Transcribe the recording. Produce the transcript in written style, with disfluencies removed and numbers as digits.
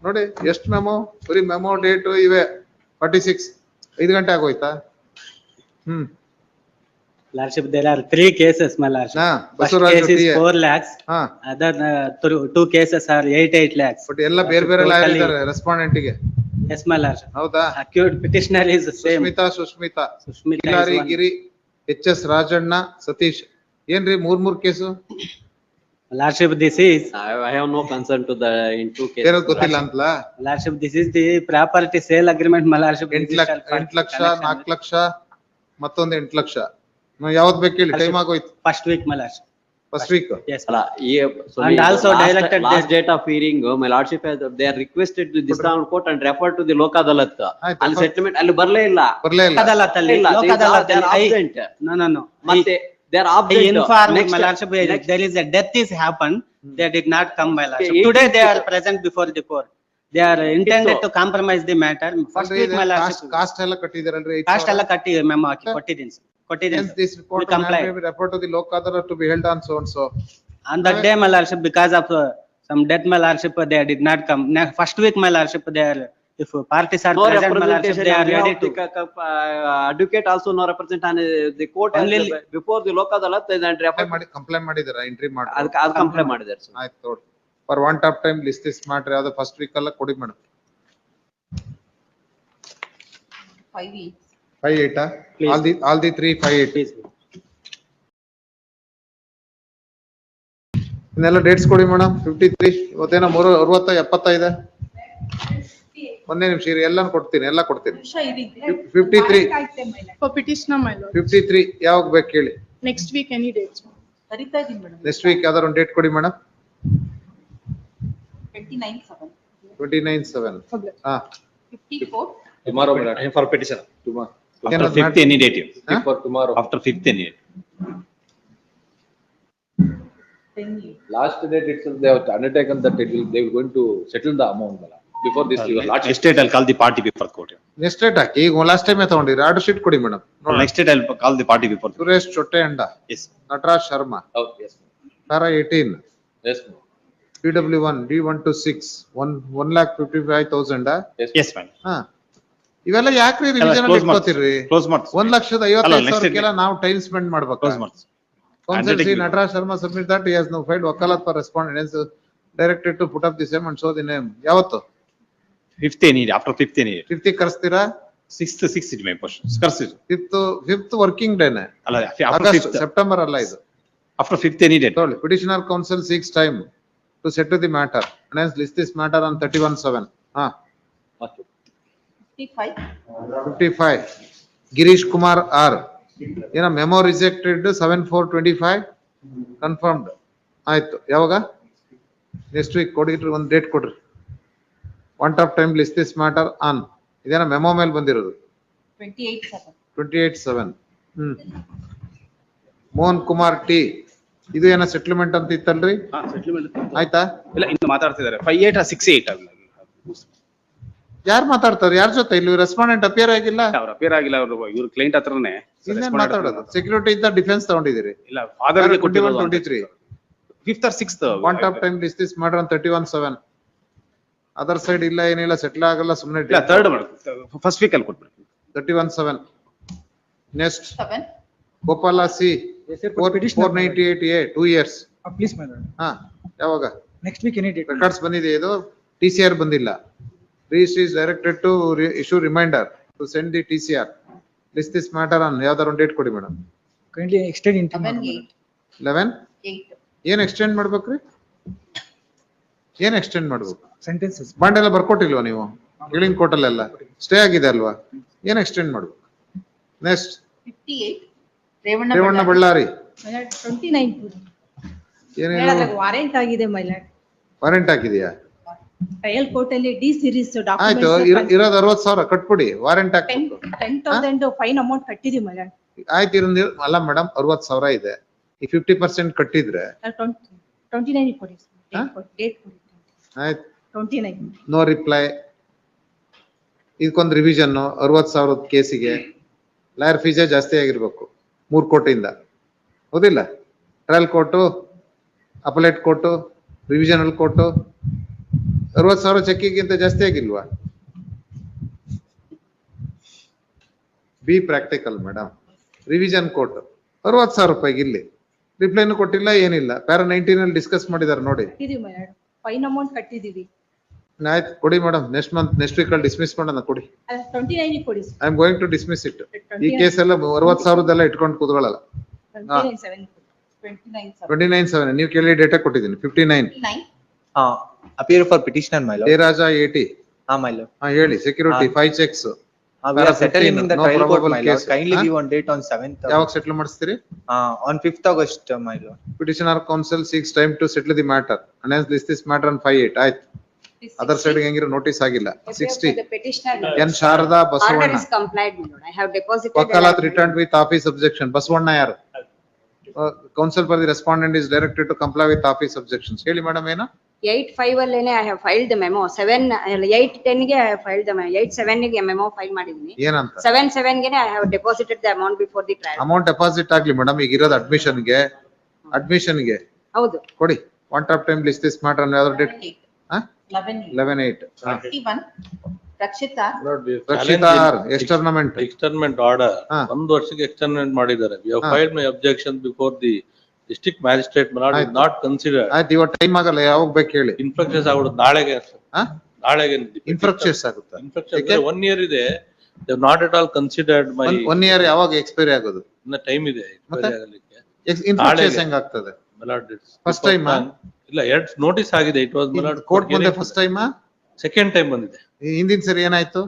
ನೋಡಿ ಎಷ್ಟು ಮೆಮೋ, ಬರೀ ಮೆಮೋ ಡೇಟ್ ಇವೆ 46. 5 ಗಂಟೆ ಆಗೋಯ್ತಾ? Lordship, there are 3 cases, my lordship. First case is 4 lakhs. Other 2 cases are 8 lakhs. But ಎಲ್ಲ ಬೇರೆ ಬೇರೆ ಲಾಯರ್ ಇದ್ದಾರೆ ರೆಸ್ಪಾಂಡೆಂಟ್ ಗೆ. Yes, my lordship. ಹೌದಾ? Accused petitioner is the same. Sushmita Kilari Giri, HS Rajanna, Satish. ಏನ್ರಿ 3 case? Lordship, this is I have no concern to the in 2 cases. ಏನೋ ಗೊತ್ತಿಲ್ಲ ಅಂತಲ್ಲ. Lordship, this is the property sale agreement, my lordship. 8 lakh 4 lakh ಮತ್ತೊಂದು 8 ಲಕ್ಷ. ಯಾವತ್ ಬೇಕು ಹೇಳಿ, time ಆಗೋಯ್ತು. First week, my lordship. First week. Yes. And also directed last date of hearing, my lordship has, they are requested to this down court and refer to the Lok Adalat. And settlement ಅಲ್ಲಿ ಬರಲೇ ಇಲ್ಲ. Lok Adalat ಅಲ್ಲಿ. No. ಮತ್ತೆ they are absent. Inform my lordship, there is a death is happened. They did not come, my lordship. Today they are present before the court. They are intended to compromise the matter. First week, my lordship. Cost ಎಲ್ಲ ಕಟ್ಟಿದಾರಲ್ರಿ? Cost ಎಲ್ಲ ಕಟ್ಟಿ memo ಹಾಕಿ ಕೊಟ್ಟಿದ್ದೀನಿ. This report will refer to the Lok Adalat to be held on so and so. On that day, my lordship, because of some death, my lordship, they did not come. First week, my lordship, they are, if parties are present, my lordship, they are ready to. Advocate also no represent on the court before the Lok Adalat and refer. Complain ಮಾಡಿದರ entry ಮಾಡಿ. ಅದು complaint ಮಾಡಿದ್ದಾರೆ sir. ಆಯ್ತು ನೋಡಿ. For want of time list this matter ಯಾವುದು first week ಅಲ್ಲ ಕೊಡಿ madam. 5 weeks. 5-8 all the 3 5-8 ಇನ್ನೆಲ್ಲ ಡೇಟ್ಸ್ ಕೊಡಿ ಮೇಡಮ್. 53 ಇವತ್ತೇನೋ 360 75 ಒಂದೇ ನಿಮಿಷ ಇರಿ, ಎಲ್ಲಾನು ಕೊಡ್ತೀನಿ, ಎಲ್ಲ ಕೊಡ್ತೀನಿ. 53 for petitioner, my lord. 53 ಯಾವಾಗ ಬೇಕು ಹೇಳಿ? Next week, any dates? ಕರೀತಾ ಇದೀನಿ ಮೇಡಮ್. ನೆಕ್ಸ್ಟ್ ವೀಕ್ ಯಾವ್ದಾರು ಒಂದು ಡೇಟ್ ಕೊಡಿ madam. 29/7. 29/7 54. Tomorrow, madam. For petition. Tomorrow. After 5th any date. For tomorrow. After 5th any date. Last date itself they have undertaken that they will going to settle the amount. Before this, your last state I'll call the party before court. Next date ಹಾಕಿ. ಈಗ last time ತಗೊಂಡಿರಿ, order sheet ಕೊಡಿ madam. Next date I'll call the party before. Suresh ಚೊಟ್ಟೆ ಅಂಡ. Yes. Nataraj Sharma. Oh yes. Para 18. Yes. PW1 D1 to 6 1,55,000. Yes ma'am. ಇವೆಲ್ಲ ಯಾಕ್ರಿ revision ಅಲ್ಲಿ ಇಟ್ಕೋತೀರಿ? Close marks. 1,55,000 ನಾವು ಟೈಮ್ ಸ್ಪೆಂಡ್ ಮಾಡ್ಬೇಕು. Close marks. Counsel Sri Nataraj Sharma submit that he has no filed wakalat for respondent directed to put up the same and show the name. ಯಾವತ್ತು? 5th any day. After 5th any day. 5th ಕರ್ಸ್ತೀರಾ? 6th it may push. Curse. 5th working day ನೇ. ಅಲ್ಲ, after 5th. September ಅಲ್ಲ ಇದು. After 5th any day. Petitioner counsel seeks time to settle the matter and hence list this matter on 31/7. 55 Girish Kumar R. ಏನ memo rejected 7/4/25 confirmed ಆಯ್ತು. ಯಾವಾಗ? Next weak ಕೊಡಿಟ್ರಿ, ಒಂದು date ಕೊಡ್ರಿ. Want of time list this matter on. ಇದೇನ memo ಮೇಲೆ ಬಂದಿರೋದು 28/7. Mohan Kumar T. ಇದು ಏನ ಸೆಟ್ಲ್ಮೆಂಟ್ ಅಂತ ಇತ್ತಲ್ರಿ? ಆಯ್ತಾ? ಇಲ್ಲ, ಇನ್ನು ಮಾತಾಡ್ತಿದ್ದಾರೆ. 5/8 or 6/8 ಯಾರು ಮಾತಾಡ್ತಾರೆ? ಯಾರ ಜೊತೆ? ಇಲ್ಲಿ ರೆಸ್ಪಾಂಡೆಂಟ್ ಅಪಿಯರ್ ಆಗಿಲ್ಲ. ಅವ್ರು ಅಪಿಯರ್ ಆಗಿಲ್ಲ. ಅವರು ಇವ್ರ ಕ್ಲೈಂಟ್ ಹತ್ರನೇ ಮಾತಾಡೋದು. ಸೆಕ್ಯೂರಿಟಿ ಇದ್ದ ಡಿಫೆನ್ಸ್ ತಗೊಂಡಿದ್ದೀರಿ? ಇಲ್ಲ, ಫಾದರ್ ಗೆ ಕೊಟ್ಟಿರೋದು 23 5th or 6th. Want of time list this matter on 31/7. Other side ಇಲ್ಲ, ಏನಿಲ್ಲ, ಸೆಟ್ಲ್ ಆಗಲ್ಲ, ಸುಮ್ಮನೆ ಇಲ್ಲ. ಥರ್ಡ್ ಫಸ್ಟ್ ವೀಕ್ ಅಲ್ಲಿ ಕೊಟ್ಬಿಡಿ. 31/7. Next Gopala C 498A 2 years. Please my lord. ಯಾವಾಗ? Next week any date. Records ಬಂದಿದೆ. ಇದು TCR ಬಂದಿಲ್ಲ. Registry is directed to issue reminder to send the TCR. List this matter on ಯಾವ್ದಾರ ಒಂದು ಡೇಟ್ ಕೊಡಿ madam. Kindly extend into 11/8 ಏನ್ extend ಮಾಡ್ಬೇಕ್ರಿ? ಏನ್ ಎಕ್ಸ್ಟೆಂಡ್ ಮಾಡ್ಬೇಕು? ಸೆಂಟೆನ್ಸಸ್ ಬಾಂಡ್ ಎಲ್ಲ ಬರ್ಕೊಟ್ಟಿಲ್ವಾ ನೀವು? ಹಿಳಿಂಗ್ ಕೋರ್ಟಲ್ಲೆಲ್ಲ ಸ್ಟೇ ಆಗಿದೆ ಅಲ್ವಾ? ಏನ್ ಎಕ್ಸ್ಟೆಂಡ್ ಮಾಡ್ಬೇಕು? ನೆಕ್ಸ್ಟ್ 58 ರೇವಣ್ಣ ಬಳ್ಳಾರಿ. 29 ಏನೇನು ವಾರೆಂಟ್ ಆಗಿದೆ ಮೈ ಲಾರ್ಡ್. ವಾರೆಂಟ್ ಹಾಕಿದ್ಯಾ? ಟ್ರಯಲ್ ಕೋರ್ಟ್ ಅಲ್ಲಿ ಡಿ ಸೀರೀಸ್ ಆಯ್ತು, ಇರೋದು 60,000 ಕಟ್ಬಿಡಿ. ವಾರೆಂಟ್ ಹಾಕ್ಬೇಕು. 10,000 ಫೈನ್ ಅಮೌಂಟ್ ಕಟ್ಟಿದೀವಿ ಮೈ ಲಾರ್ಡ್. ಆಯ್ತು, ಇರೋದು ಅಲ್ಲ ಮೇಡಮ್, 60,000 ಇದೆ. ಈ 50% ಕಟ್ಟಿದ್ರೆ 29 ಕೊಡಿ. ಡೇಟ್ ಕೊಡಿ. ಆಯ್ತು, 29. No reply. ಇದಕ್ಕೊಂದು ರಿವಿಷನ್ 60,000 ಕೇಸಿಗೆ ಲಾಯರ್ ಫೀಸೇ ಜಾಸ್ತಿ ಆಗಿರ್ಬೇಕು 3 ಕೋಟಿಯಿಂದ. ಹೌದಿಲ್ಲ? Trial court, appellate court, revisional court, 60,000 ಚೆಕ್ಕಿಗಿಂತ ಜಾಸ್ತಿ ಆಗಿಲ್ವಾ? Be practical madam. Revision court 60,000 ರೂಪಾಯಿಗೆ ಇಲ್ಲಿ ರಿಪ್ಲೈನು ಕೊಟ್ಟಿಲ್ಲ, ಏನಿಲ್ಲ. ಪ್ಯಾರಾ 19 ಅಲ್ಲಿ ಡಿಸ್ಕಸ್ ಮಾಡಿದಾರೆ ನೋಡಿ. ಕಟ್ಟಿದೀವಿ ಮೇಡಮ್, ಫೈನ್ ಅಮೌಂಟ್ ಕಟ್ಟಿದೀವಿ. ಆಯ್ತು ಕೊಡಿ ಮೇಡಮ್, ನೆಕ್ಸ್ಟ್ ವೀಕ್ ಅಲ್ಲಿ ಡಿಸ್ಮಿಸ್ ಮಾಡೋಣ ಕೊಡಿ. 29 ಕೊಡಿ sir. I am going to dismiss it. ಈ ಕೇಸ್ ಎಲ್ಲ 60,000 ಇಟ್ಕೊಂಡು ಕೂತ್ಕೊಳ್ಳಲ್ಲ. 29/7 ನೀವು ಕೇಳಿ ಡೇಟಾ ಕೊಟ್ಟಿದ್ದೀನಿ. 59 appear for petitioner, my lord. Jayaraj 80. My lord. ಹೇಳಿ security 5 cheques. We are settling in the No trial court, probable my lord. case. Kindly Huh? give one date on 7th. ಯಾವಾಗ settle ಮಾಡಿಸ್ತೀರಿ? On 5th August, my lord. Petitioner counsel seeks time to settle the matter and hence this matter on 5/8. ಆಯ್ತು. Other side ಹೆಂಗಿರೋ notice ಆಗಿಲ್ಲ. 60 The petitioner. N Sharada Order Basavanna. is complied, my lord. I have deposited. ವಕಾಲತ್ returned with office objection. Basavanna ಯಾರು? Counsel for the respondent is directed to comply with office objections. ಹೇಳಿ madam ಏನು? 8/5 ಅಲ್ಲೇನೆ I have filed the memo. 8/10 ಗೆ I have filed the memo. 8/7 ಗೆ memo file ಮಾಡಿದೀನಿ. ಏನಂತ? 7/7 ಗೆ I have deposited the amount before the trial. Amount deposit ಆಗ್ಲಿ madam, ಈಗ ಇರೋದು ಅಡ್ಮಿಷನ್ ಗೆ ಹೌದು. ಕೊಡಿ. Want of time list this matter on other date. 11/8. 51 Rakshita Rakshita ಎಕ್ಸ್ಟರ್ನಮೆಂಟ್. Externment order, ಹಾ. 1 ವರ್ಷಕ್ಕೆ externment ಮಾಡಿದ್ದಾರೆ. We have ಹಾ. filed my objection before the district magistrate, my lord, is ಆಯ್ತು. not considered. ಆಯ್ತು, ಇವಾಗ ಟೈಮ್ ಆಗಲ್ಲ, ಯಾವಾಗ ಬೇಕು ಹೇಳಿ. Infractions ಆಗ್ಬಿಡುತ್ತೆ ನಾಳೆಗೆ. ನಾಳೆಗೆ. ಇನ್ಫ್ರಾಕ್ಚರ್ಸ್ ಆಗುತ್ತೆ. Infraction 1 year ಇದೆ. They have not at all considered my. 1 year ಯಾವಾಗ ಎಕ್ಸ್ಪೈರಿ ಆಗೋದು? ಇನ್ನ ಟೈಮ್ ಇದೆ ಮತ್ತೆ? expiry ಆಗಲಿಕ್ಕೆ. ಇನ್ಫ್ರಾಕ್ಚರ್ಸ್ ಹೆಂಗ್ ಆಗ್ತದೆ? My lord, it's First time ಆ? ಇಲ್ಲ, ಎರಡು ನೋಟಿಸ್ ಆಗಿದೆ. It was my lord. Court ಮುಂದೆ ಫಸ್ಟ್ ಟೈಮ್ Second time ಬಂದಿದೆ. ಹಿಂದಿನ ಸರಿ ಏನಾಯ್ತು?